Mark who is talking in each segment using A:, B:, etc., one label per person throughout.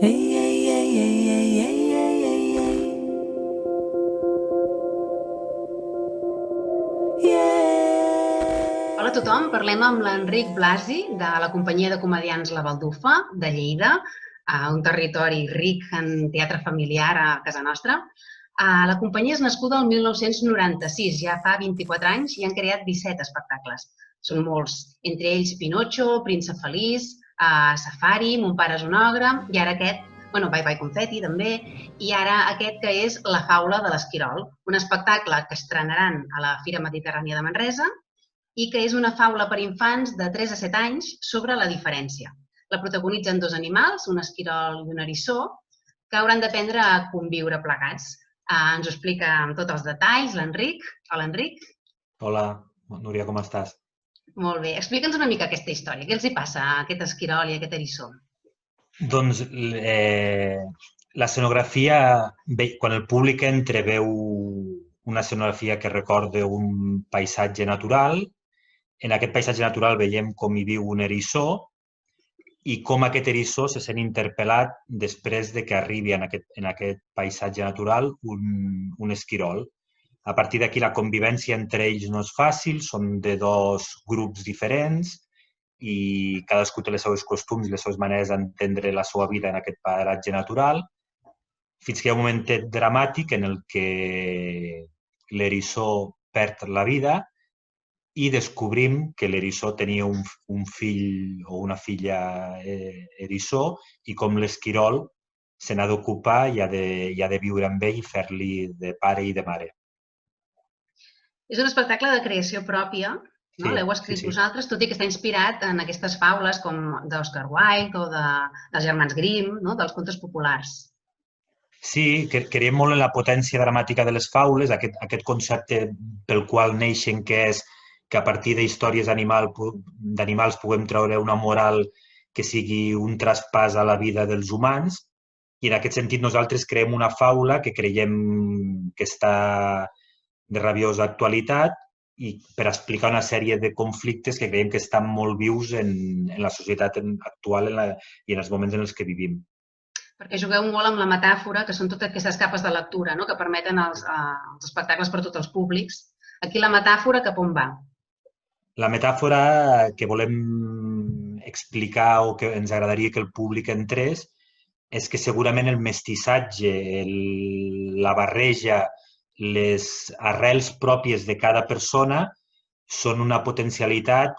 A: Hey, hey, hey, hey, hey, hey, hey, hey, hey. Yeah.
B: Hola a tothom, parlem amb l'Enric Blasi de la companyia de comediants La Baldufa de Lleida, un territori ric en teatre familiar a casa nostra. La companyia és nascuda el 1996, ja fa 24 anys, i han creat 17 espectacles. Són molts, entre ells Pinocho, Príncep Feliç, Safari, Mon pare és un ogre, i ara aquest, Bye Bye Confetti també, i ara aquest que és La faula de l'Esquirol, un espectacle que estrenaran a la Fira Mediterrània de Manresa i que és una faula per infants de 3 a 7 anys sobre la diferència. La protagonitzen dos animals, un esquirol i un eriçó, que hauran d'aprendre a conviure plegats. Ens ho explica amb tots els detalls l'Enric. Hola, Enric.
C: Hola, Núria, com estàs?
B: Molt bé. Explica'ns una mica aquesta història. Què els hi passa a aquest esquirol i a aquest eriçó?
C: Doncs l'escenografia, quan el públic entra, veu una escenografia que recorda un paisatge natural. En aquest paisatge natural veiem com hi viu un eriçó i com aquest eriçó se sent interpel·lat després de que arribi en aquest paisatge natural un esquirol. A partir d'aquí la convivència entre ells no és fàcil, són de dos grups diferents i cadascú té els seus costums i les seves maneres d'entendre la seva vida en aquest paratge natural, fins que hi ha un momentet dramàtic en el que l'eriçó perd la vida i descobrim que l'eriçó tenia un fill o una filla eriçó i com l'esquirol se n'ha d'ocupar i ha de viure amb ell i fer-li de pare i de mare.
B: És un espectacle de creació pròpia, no?
C: Sí,
B: L'heu escrit
C: sí.
B: vosaltres, tot i que està inspirat en aquestes faules com d'Oscar Wilde o dels germans Grimm, no? Dels contes populars.
C: Sí, creiem molt en la potència dramàtica de les faules, aquest concepte pel qual neixen, que és que a partir d'històries d'animals puguem treure una moral que sigui un traspàs a la vida dels humans. I en aquest sentit nosaltres creem una faula que creiem que està de rabiosa actualitat i per explicar una sèrie de conflictes que creiem que estan molt vius en la societat actual i en els moments en els que vivim.
B: Perquè jugueu molt amb la metàfora, que són totes aquestes capes de lectura, no? Que permeten els espectacles per a tots els públics. Aquí la metàfora cap on va?
C: La metàfora que volem explicar o que ens agradaria que el públic entrés és que segurament el mestissatge, la barreja, les arrels pròpies de cada persona són una potencialitat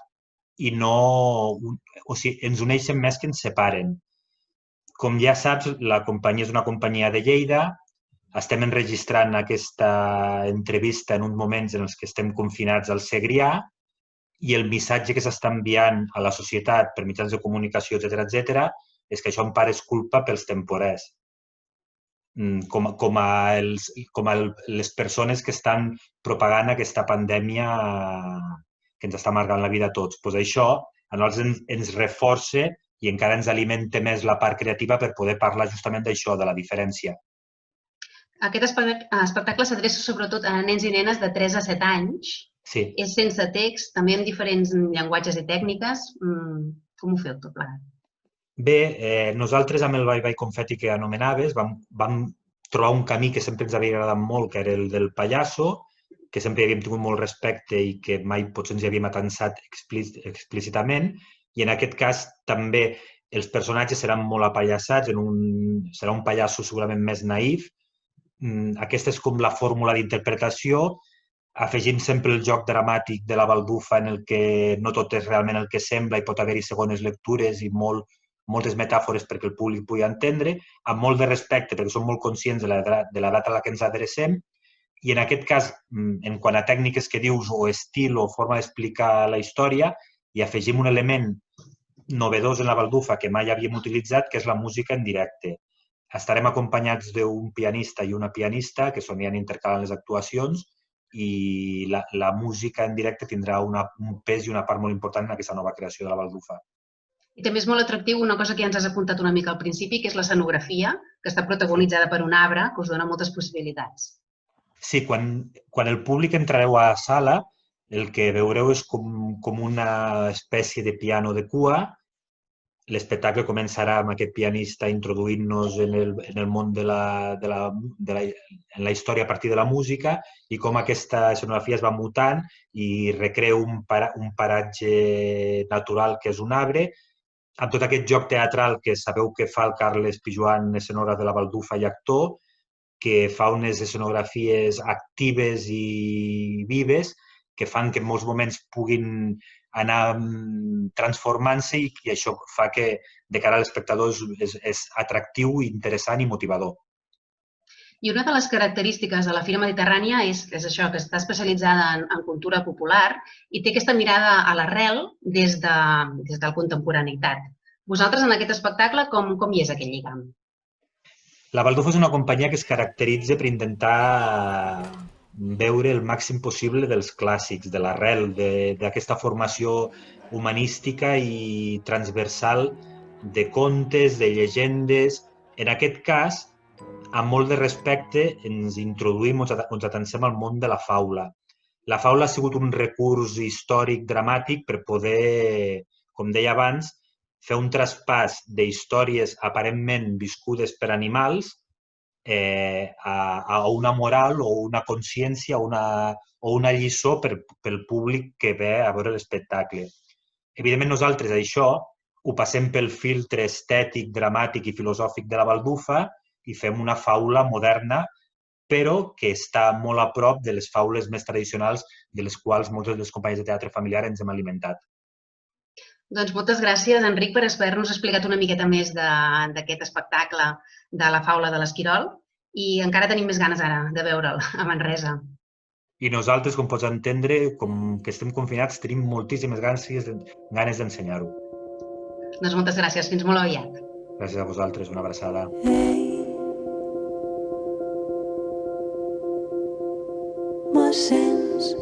C: i no... O sigui, ens uneixen més que ens separen. Com ja saps, la companyia és una companyia de Lleida. Estem enregistrant aquesta entrevista en uns moments en els que estem confinats al Segrià i el missatge que s'està enviant a la societat per mitjans de comunicació, etc, és que això en part és culpa pels temporers. Com les persones que estan propagant aquesta pandèmia que ens està amargant la vida a tots. Doncs això a nosaltres ens reforça i encara ens alimenta més la part creativa per poder parlar justament d'això, de la diferència.
B: Aquest espectacle s'adreça sobretot a nens i nenes de 3 a 7 anys.
C: Sí.
B: És sense text, també amb diferents llenguatges i tècniques. Com ho feu tot plegat?
C: Bé, nosaltres amb el Bye Bye Confetti que anomenaves vam trobar un camí que sempre ens havia agradat molt, que era el del pallasso, que sempre hi havíem tingut molt respecte i que mai potser ens hi havíem atansat explícitament. I en aquest cas també els personatges seran molt apallassats, serà un pallasso segurament més naïf. Aquesta és com la fórmula d'interpretació. Afegim sempre el joc dramàtic de la baldufa en el que no tot és realment el que sembla i pot haver-hi segones lectures i moltes metàfores perquè el públic pugui entendre, amb molt de respecte perquè som molt conscients de l'edat a la que ens adrecem. I en aquest cas, en quant a tècniques que dius o estil o forma d'explicar la història, hi afegim un element novedós en la baldufa que mai havíem utilitzat, que és la música en directe. Estarem acompanyats d'un pianista i una pianista que s'aniran intercalant les actuacions i la música en directe tindrà un pes i una part molt important en aquesta nova creació de la baldufa.
B: I també és molt atractiu una cosa que ja ens has apuntat una mica al principi, que és l'escenografia, que està protagonitzada per un arbre, que us dona moltes possibilitats.
C: Sí, quan el públic entrareu a la sala, el que veureu és com una espècie de piano de cua. l'espectacle començarà amb aquest pianista introduint-nos en el món en la història a partir de la música i com aquesta escenografia es va mutant i recrea un paratge natural que és un arbre, amb tot aquest joc teatral que sabeu que fa el Carles Pijuan, escenògraf de la Baldufa i actor, que fa unes escenografies actives i vives que fan que en molts moments puguin anar transformant-se i això fa que de cara a l'espectador és atractiu, interessant i motivador.
B: I una de les característiques de la Fira Mediterrània és això, que està especialitzada en cultura popular i té aquesta mirada a l'arrel des de la contemporaneïtat. Vosaltres, en aquest espectacle, com hi és aquest lligam?
C: La Baldufa és una companyia que es caracteritza per intentar veure el màxim possible dels clàssics, de l'arrel, d'aquesta formació humanística i transversal de contes, de llegendes. En aquest cas, amb molt de respecte, ens introduïm, ens atansem al món de la faula. La faula ha sigut un recurs històric dramàtic per poder, com deia abans, fer un traspàs d'històries aparentment viscudes per animals a una moral o una consciència o una lliçó pel públic que ve a veure l'espectacle. Evidentment, nosaltres això ho passem pel filtre estètic, dramàtic i filosòfic de la Baldufa i fem una faula moderna, però que està molt a prop de les faules més tradicionals de les quals moltes de les companyies de teatre familiar ens hem alimentat.
B: Doncs moltes gràcies, Enric, per haver-nos explicat una miqueta més d'aquest espectacle de la faula de l'Esquirol i encara tenim més ganes ara de veure'l a Manresa.
C: I nosaltres, com pots entendre, com que estem confinats, tenim moltíssimes ganes d'ensenyar-ho.
B: Doncs moltes gràcies, fins molt aviat.
C: Gràcies a vosaltres, una abraçada.
A: Me'l sents?